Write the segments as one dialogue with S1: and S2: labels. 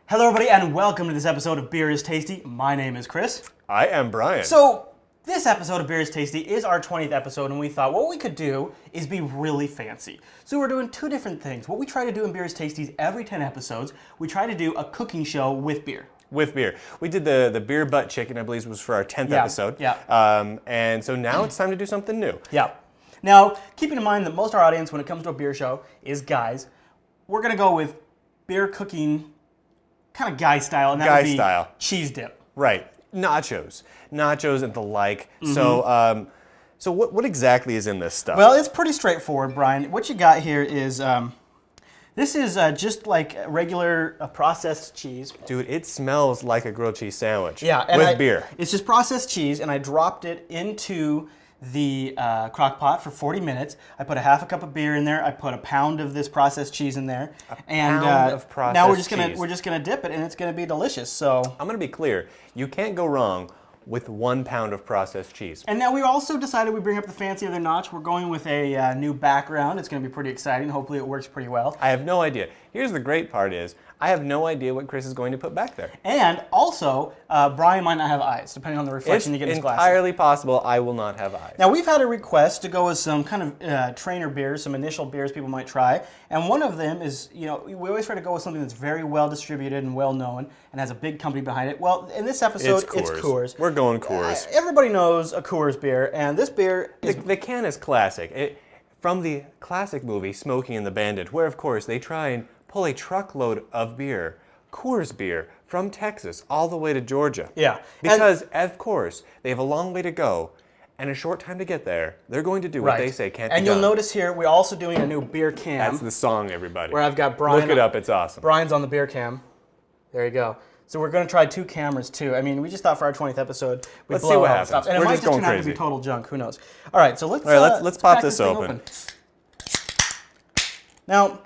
S1: Hello everybody and welcome to this episode of Beer is Tasty. My name is Chris.
S2: I am Brian.
S1: So this episode of Beer is Tasty is our 20th episode and we thought what we could do is be really fancy. So we're doing two different things. What we try to do in Beer is Tasty is every 10 episodes, we try to do a cooking show with beer.
S2: With beer. We did the beer butt chicken, I believe was for our 10th episode.
S1: Yeah.
S2: And so now it's time to do something new.
S1: Yeah. Now, keeping in mind that most of our audience when it comes to a beer show is guys, we're going to go with beer cooking kind of guy style, and that would be
S2: style.
S1: Cheese dip.
S2: Right. Nachos and the like. Mm-hmm. So what exactly is in this stuff?
S1: Well, it's pretty straightforward, Brian. What you got here is, this is just like regular processed cheese.
S2: Dude, it smells like a grilled cheese sandwich.
S1: Yeah.
S2: With beer.
S1: It's just processed cheese, and I dropped it into the crock pot for 40 minutes. I put a half a cup of beer in there. I put a pound of this processed cheese in there.
S2: Pound of processed
S1: now
S2: cheese.
S1: we're just gonna dip it, and it's gonna be delicious. So
S2: I'm gonna be clear. You can't go wrong with 1 pound of processed cheese.
S1: And now we also decided we bring up the fancy other notch. We're going with a new background. It's going to be pretty exciting. Hopefully it works pretty well.
S2: I have no idea. Here's the great part is, I have no idea what Chris is going to put back there.
S1: And also, Brian might not have eyes, depending on the reflection you get in his glasses.
S2: It's entirely possible I will not have eyes.
S1: Now, we've had a request to go with some kind of trainer beers, some initial beers people might try. And one of them is, we always try to go with something that's very well distributed and well known and has a big company behind it. Well, in this episode, it's Coors.
S2: We're going Coors.
S1: Everybody knows a Coors beer, and this beer is...
S2: The can is classic. From the classic movie, Smokey and the Bandit, where, of course, they try and pull a truckload of beer, Coors beer, from Texas all the way to Georgia.
S1: Yeah.
S2: Because, of course, they have a long way to go and a short time to get there. They're going to do what they say can't be done.
S1: And you'll notice here, we're also doing a new beer cam.
S2: That's the song, everybody.
S1: Where I've got Brian.
S2: Look it up, it's awesome.
S1: Brian's on the beer cam. There you go. So we're going to try 2 cameras, too. I mean, we just thought for our 20th episode, we'd
S2: Let's
S1: blow
S2: see what
S1: all
S2: happens.
S1: stuff. And
S2: We're
S1: it might
S2: just
S1: just
S2: going
S1: turn out to
S2: crazy.
S1: be total junk. Who knows? All right, so let's
S2: let's pop
S1: crack
S2: this
S1: thing
S2: open.
S1: Now,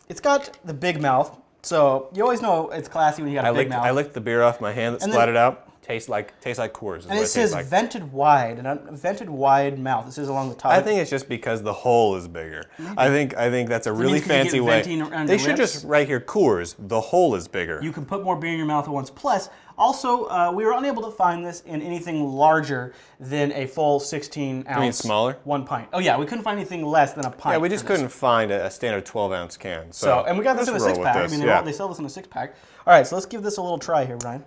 S1: it's got the big mouth. So you always know it's classy when you got a big mouth.
S2: I licked the beer off my hand that splattered out. Tastes like Coors.
S1: And it says vented wide, and a vented wide mouth. It says along the top.
S2: I think it's just because the hole is bigger. I think that's a really fancy way. They should just write here Coors. The hole is bigger.
S1: You can put more beer in your mouth at once. Plus, also, we were unable to find this in anything larger than a full 16 ounce.
S2: You mean smaller?
S1: 1 pint. Oh yeah, we couldn't find anything less than a pint.
S2: Yeah, we just couldn't find a standard 12-ounce can.
S1: So, and we got this in a 6-pack. I mean, they sell this in a 6-pack. All right, so let's give this a little try here, Brian.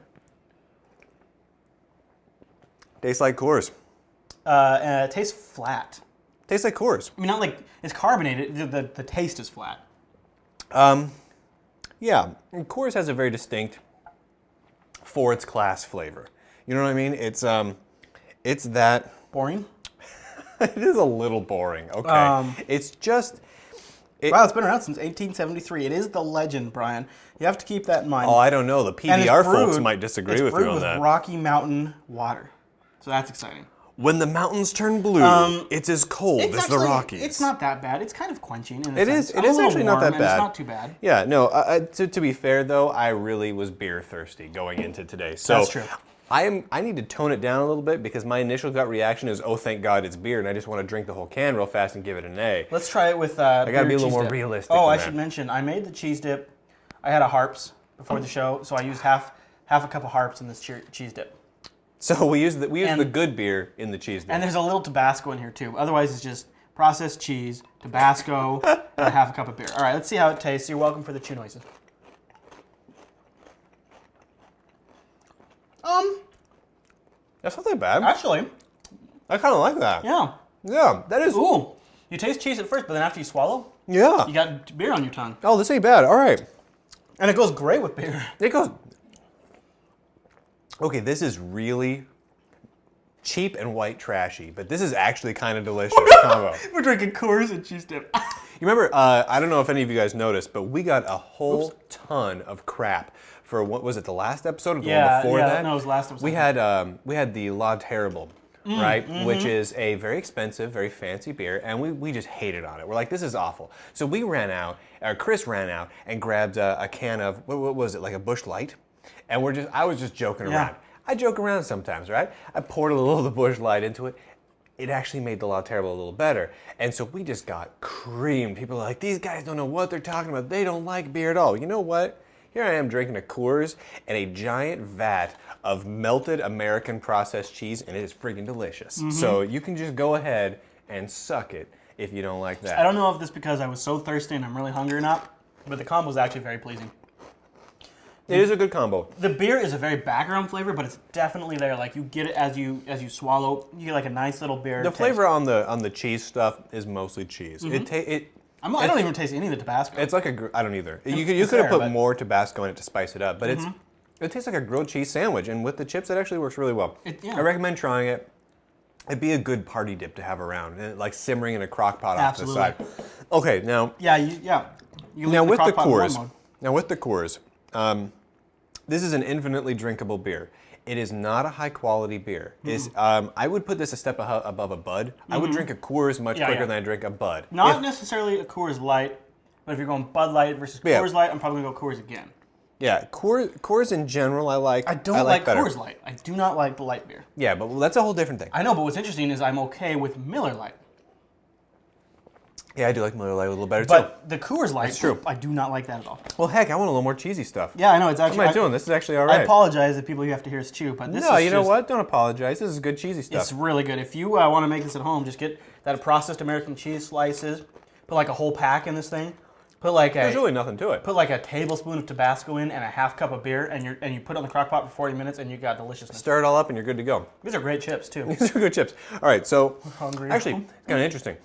S2: Tastes like Coors.
S1: It tastes flat.
S2: Tastes like Coors.
S1: I mean, not like it's carbonated. The taste is flat.
S2: Yeah, and Coors has a very distinct, for its class flavor. You know what I mean? It's that
S1: boring.
S2: It is a little boring. Okay, it's just.
S1: Wow, it's been around since 1873. It is the legend, Brian. You have to keep that in mind.
S2: Oh, I don't know. The PBR folks might disagree with you on that.
S1: It's brewed with Rocky Mountain water. So that's exciting.
S2: When the mountains turn blue, it's as cold as the Rockies.
S1: It's not that bad. It's kind of quenching in a
S2: It
S1: sense.
S2: is. It is actually not that bad.
S1: It's not too bad.
S2: Yeah, no. To be fair, though, I really was beer thirsty going into today. So
S1: that's true.
S2: I need to tone it down a little bit because my initial gut reaction is, oh, thank God it's beer, and I just want to drink the whole can real fast and give it an A.
S1: Let's try it with
S2: I got to be a little more realistic.
S1: Oh, I should mention, I made the cheese dip. I had a Harps before the show, so I used half a cup of Harps in this cheese dip.
S2: So we use the good beer in the cheese dip.
S1: And there's a little Tabasco in here too. Otherwise, it's just processed cheese, Tabasco, and half a cup of beer. All right, let's see how it tastes. You're welcome for the chew noises.
S2: That's not that bad.
S1: Actually,
S2: I kind of like that.
S1: yeah.
S2: Yeah, that is.
S1: Ooh, you taste cheese at first, but then after you swallow,
S2: Yeah.
S1: you got beer on your tongue.
S2: Oh, this ain't bad. All right.
S1: And it goes great with beer.
S2: It goes. Okay, this is really cheap and white trashy, but this is actually kind of delicious combo.
S1: We're drinking Coors and cheese dip.
S2: You remember, I don't know if any of you guys noticed, but we got a whole ton of crap for, what was it, the last episode or the one before that?
S1: No, it was last episode.
S2: We had the La Terrible, right? Which is a very expensive, very fancy beer, and we just hated on it. We're like, this is awful. So we ran out, or Chris ran out and grabbed a can of, what was it, like a Busch Light? And I was just joking around. I joke around sometimes, right? I poured a little of the Busch Light into it. It actually made the La Terrible a little better. And so we just got creamed. People are like, these guys don't know what they're talking about. They don't like beer at all. You know what? Here I am drinking a Coors and a giant vat of melted American processed cheese, and it is freaking delicious. So you can just go ahead and suck it if you don't like that.
S1: I don't know if this is because I was so thirsty and I'm really hungry or not, but the combo is actually very pleasing.
S2: It is a good combo.
S1: The beer is a very background flavor, but it's definitely there. Like you get it as you swallow. You get like a nice little beer.
S2: The
S1: taste.
S2: flavor on the cheese stuff is mostly cheese.
S1: I don't even taste any of the Tabasco.
S2: It's like I don't either. You could have put more Tabasco in it to spice it up, but it tastes like a grilled cheese sandwich, and with the chips, it actually works really well. I recommend trying it. It'd be a good party dip to have around, and like simmering in a crock pot off to the side. Okay, now.
S1: Now
S2: with the Coors, this is an infinitely drinkable beer. It is not a high quality beer. I would put this a step above a Bud. I would drink a Coors much quicker than I drink a Bud.
S1: Not necessarily a Coors Light, but if you're going Bud Light versus Coors Light, I'm probably going to go Coors again.
S2: Yeah, Coors in general I like.
S1: I don't like
S2: better.
S1: Coors Light. I do not like the light beer.
S2: Yeah, but that's a whole different thing.
S1: I know, but what's interesting is I'm okay with Miller Lite.
S2: Yeah, I do like Miller Lite a little better too.
S1: But the Coors Light,
S2: That's true.
S1: I do not like that at all.
S2: Well, heck, I want a little more cheesy stuff.
S1: Yeah, I know. It's actually.
S2: What am I doing? This is actually all right.
S1: I apologize to people you have to hear us chew, but this is
S2: No, you know what? Don't apologize. This is good cheesy stuff.
S1: It's really good. If you want to make this at home, just get that processed American cheese slices, put like a whole pack in this thing,
S2: There's really nothing to it.
S1: Put like a tablespoon of Tabasco in and a half cup of beer, and you put it on the crock pot for 40 minutes, and you got deliciousness.
S2: Stir it all up, and you're good to go.
S1: These are great chips too.
S2: These are good chips. All right, so
S1: hungry.
S2: Actually, it's kind of interesting.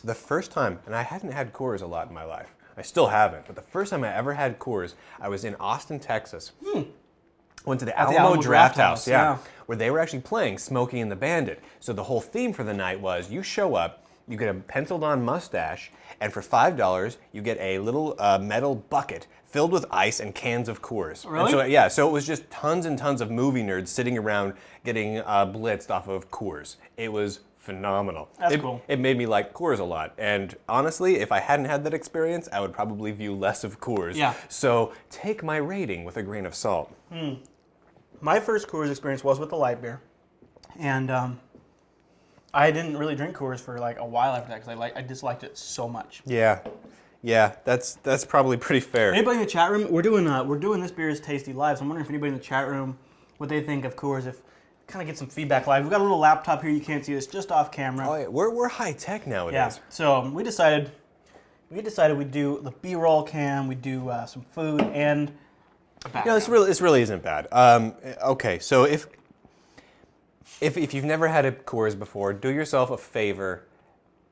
S2: The first time, and I hadn't had Coors a lot in my life. I still haven't, but the first time I ever had Coors, I was in Austin, Texas. Went to the Alamo Draft House, where they were actually playing Smokey and the Bandit. So the whole theme for the night was you show up, you get a penciled-on mustache, and for $5, you get a little metal bucket filled with ice and cans of Coors.
S1: Really?
S2: And so it was just tons and tons of movie nerds sitting around getting blitzed off of Coors. It was phenomenal.
S1: That's cool.
S2: It made me like Coors a lot. And honestly, if I hadn't had that experience, I would probably view less of Coors.
S1: Yeah.
S2: So take my rating with a grain of salt.
S1: My first Coors experience was with the light beer, and I didn't really drink Coors for like a while after that because I disliked it so much.
S2: Yeah, that's probably pretty fair.
S1: Anybody in the chat room? We're doing this beer is tasty live. So I'm wondering if anybody in the chat room what they think of Coors. If kind of get some feedback live. We've got a little laptop here. You can't see this, just off camera.
S2: Oh yeah, we're high tech nowadays.
S1: Yeah. So we decided we'd do the B-roll cam. We'd do some food and.
S2: This really isn't bad. Okay, so if you've never had a Coors before, do yourself a favor.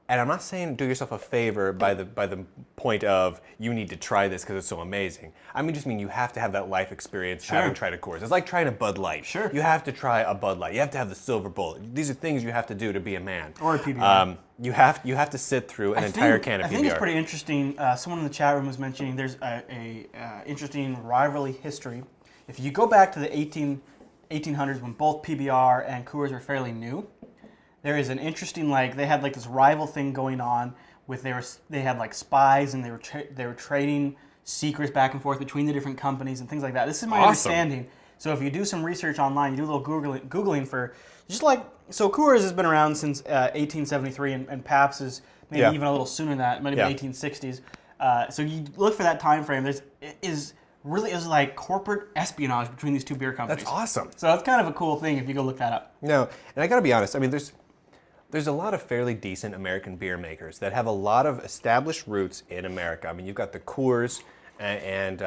S2: And I'm not saying do yourself a favor by the point of you need to try this because it's so amazing. I mean you have to have that life experience having tried a Coors. It's like trying a Bud Light.
S1: Sure.
S2: You have to try a Bud Light. You have to have the silver bullet. These are things you have to do to be a man.
S1: Or a PBR.
S2: You have to sit through an entire can of PBR.
S1: I think it's pretty interesting. Someone in the chat room was mentioning there's a interesting rivalry history. If you go back to the 1800s when both PBR and Coors were fairly new, there is an interesting they had this rival thing going on with they had like spies and they were trading secrets back and forth between the different companies and things like that. This is my understanding. So if you do some research online, you do a little googling for so Coors has been around since 1873 and Pabst is maybe even a little sooner than that. It might have been 1860s. So you look for that time frame. It is like corporate espionage between these two beer companies.
S2: That's awesome.
S1: So it's kind of a cool thing if you go look that up.
S2: No, and I got to be honest. I mean, there's a lot of fairly decent American beer makers that have a lot of established roots in America. I mean, you've got the Coors and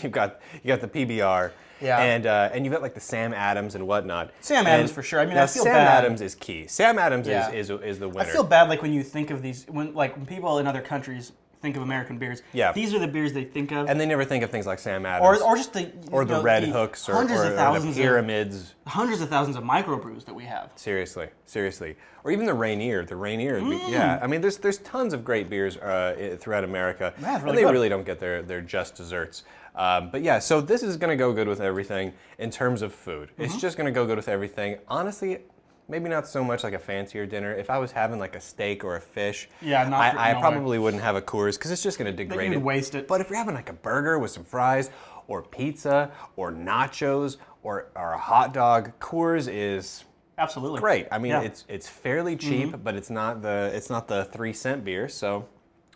S2: you've got the PBR.
S1: Yeah.
S2: And you've got like the Sam Adams and whatnot.
S1: Sam Adams for sure. I mean, I feel
S2: Sam
S1: bad.
S2: Adams is key. Sam Adams is the winner.
S1: I feel bad when you think of these when people in other countries think of American beers.
S2: Yeah.
S1: These are the beers they think of.
S2: And they never think of things like Sam Adams.
S1: Or just the
S2: Red Hooks or the Pyramids.
S1: Hundreds of thousands of microbrews that we have.
S2: Seriously. Or even the Rainier. Yeah. I mean, there's tons of great beers throughout America.
S1: That's really
S2: and they
S1: good.
S2: really don't get their just desserts. But yeah, so this is going to go good with everything in terms of food. It's just going to go good with everything. Honestly, maybe not so much like a fancier dinner. If I was having like a steak or a fish, I probably wouldn't have a Coors because it's just going to degrade
S1: You'd
S2: it.
S1: waste it.
S2: But if you're having like a burger with some fries or pizza or nachos or a hot dog, Coors is
S1: absolutely
S2: great. I mean, it's fairly cheap, but it's not the 3-cent beer. So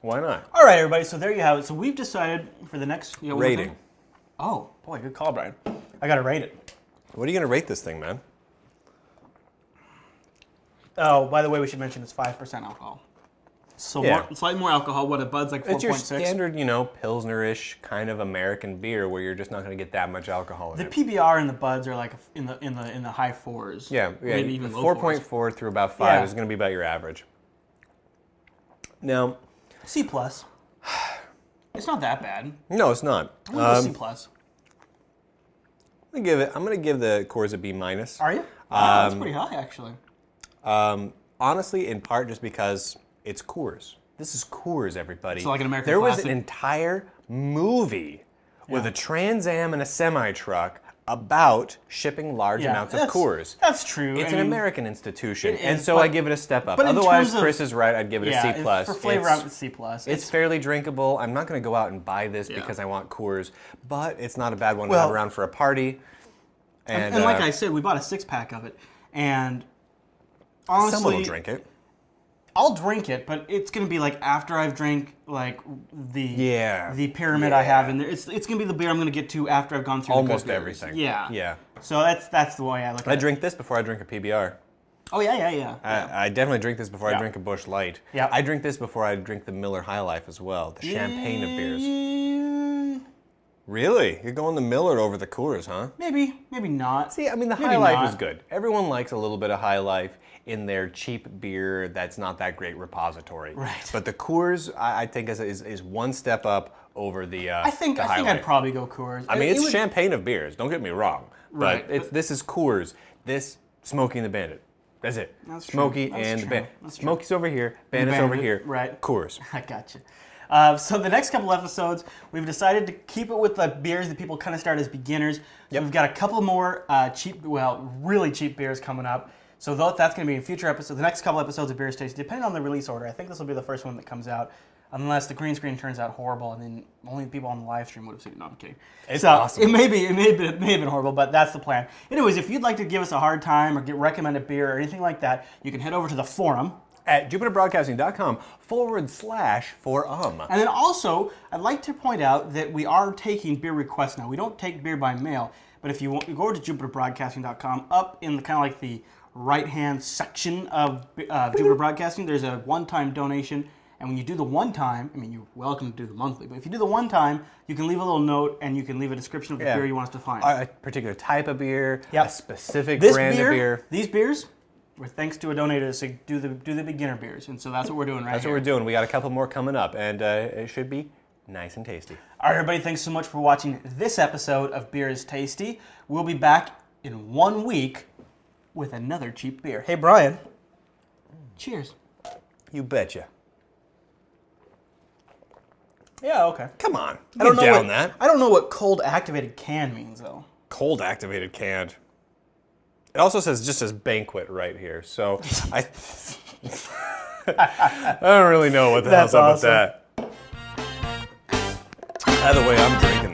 S2: Why not?
S1: All right, everybody. So there you have it. So we've decided for the next
S2: Rating.
S1: Oh boy, good call, Brian. I gotta rate it.
S2: What are you going to rate this thing, man?
S1: Oh, by the way, we should mention it's 5% alcohol. So slightly more alcohol. What a Bud's like 4.6.
S2: It's your standard, Pilsner-ish kind of American beer where you're just not going to get that much alcohol in
S1: The
S2: it.
S1: PBR and the Buds are like in the high 4s.
S2: Yeah,
S1: Maybe even low
S2: 4.4 through about 5
S1: Yeah.
S2: is going to be about your average. Now,
S1: C+. It's not that bad.
S2: no, it's not.
S1: I'm gonna go C+.
S2: I'm going to give the Coors a B minus.
S1: Are you? Wow, that's pretty high, actually.
S2: Honestly, in part just because it's Coors. This is Coors, everybody.
S1: So like an American
S2: There was
S1: classic?
S2: an entire movie with a Trans Am and a semi-truck about shipping large amounts of Coors.
S1: That's true.
S2: It's an American institution,
S1: it
S2: and
S1: is,
S2: so
S1: but-
S2: I give it a step up.
S1: but in
S2: Otherwise,
S1: terms of-
S2: Chris is right. I'd give it a C plus.
S1: For flavor, I'm at C+.
S2: It's fairly drinkable. I'm not going to go out and buy this because I want Coors, but it's not a bad one to
S1: Well-
S2: have around for a party. And,
S1: and like I said, we bought a 6-pack of it, and honestly,
S2: someone will drink it.
S1: I'll drink it, but it's gonna be like after I've drank like the pyramid I have in there. It's gonna be the beer I'm gonna get to after I've gone through
S2: Almost
S1: the good
S2: everything.
S1: beers. Yeah.
S2: Yeah.
S1: So that's the way I look at
S2: I
S1: it.
S2: drink this before I drink a PBR.
S1: Oh yeah.
S2: I definitely drink this before
S1: Yeah.
S2: I drink a Busch Light.
S1: Yeah.
S2: I drink this before I drink the Miller High Life as well, the champagne of beers.
S1: beers.
S2: Really? You're going the Miller over the Coors, huh?
S1: Maybe not.
S2: See, I mean, the
S1: Maybe
S2: High Life
S1: not.
S2: is good. Everyone likes a little bit of High Life in their cheap beer that's not that great repository.
S1: Right.
S2: But the Coors, I think, is one step up over the
S1: I think
S2: the High Life.
S1: I'd probably go Coors.
S2: I mean,
S1: It
S2: it's
S1: would-
S2: champagne of beers. Don't get me wrong.
S1: Right,
S2: But this is Coors. This, Smokey and the Bandit. That's it.
S1: That's true.
S2: Smokey
S1: That's
S2: and the
S1: true.
S2: Bandit.
S1: That's true.
S2: Smokey's over here. Bandit's over
S1: Bandit,
S2: here.
S1: right.
S2: Coors.
S1: I gotcha. So the next couple episodes, we've decided to keep it with the beers that people kind of start as beginners. So we've got a couple more really cheap beers coming up. So that's going to be in future episodes. The next couple episodes of Beers Tasty, depending on the release order. I think this will be the first one that comes out, unless the green screen turns out horrible, and then only the people on the live stream would have seen it. No, I'm kidding.
S2: It's
S1: so
S2: awesome.
S1: It may have been horrible, but that's the plan. Anyways, if you'd like to give us a hard time or recommend a beer or anything like that, you can head over to the forum.
S2: At jupiterbroadcasting.com/forum.
S1: And then also, I'd like to point out that we are taking beer requests now. We don't take beer by mail, but if you go over to jupiterbroadcasting.com, up in the kind of like the right-hand section of Jupiter Broadcasting, there's a one-time donation. And when you do the one-time, I mean, you're welcome to do the monthly, but if you do the one-time, you can leave a little note and you can leave a description of the beer you want us to find.
S2: A particular type of beer,
S1: Yep.
S2: a specific
S1: This
S2: brand of beer.
S1: These beers were thanks to a donator to say, do the beginner beers, and so that's what we're doing right
S2: That's
S1: here.
S2: what we're doing. We got a couple more coming up, and it should be nice and tasty.
S1: All right, everybody, thanks so much for watching this episode of Beer is Tasty. We'll be back in 1 week with another cheap beer. Hey, Brian. Cheers.
S2: You betcha.
S1: Yeah, okay.
S2: Come on.
S1: I don't know
S2: down
S1: what,
S2: that.
S1: I don't know what cold activated can means, though.
S2: Cold activated canned. It also just says banquet right here, so I don't really know what the hell's
S1: That's
S2: up with that. By the way, I'm drinking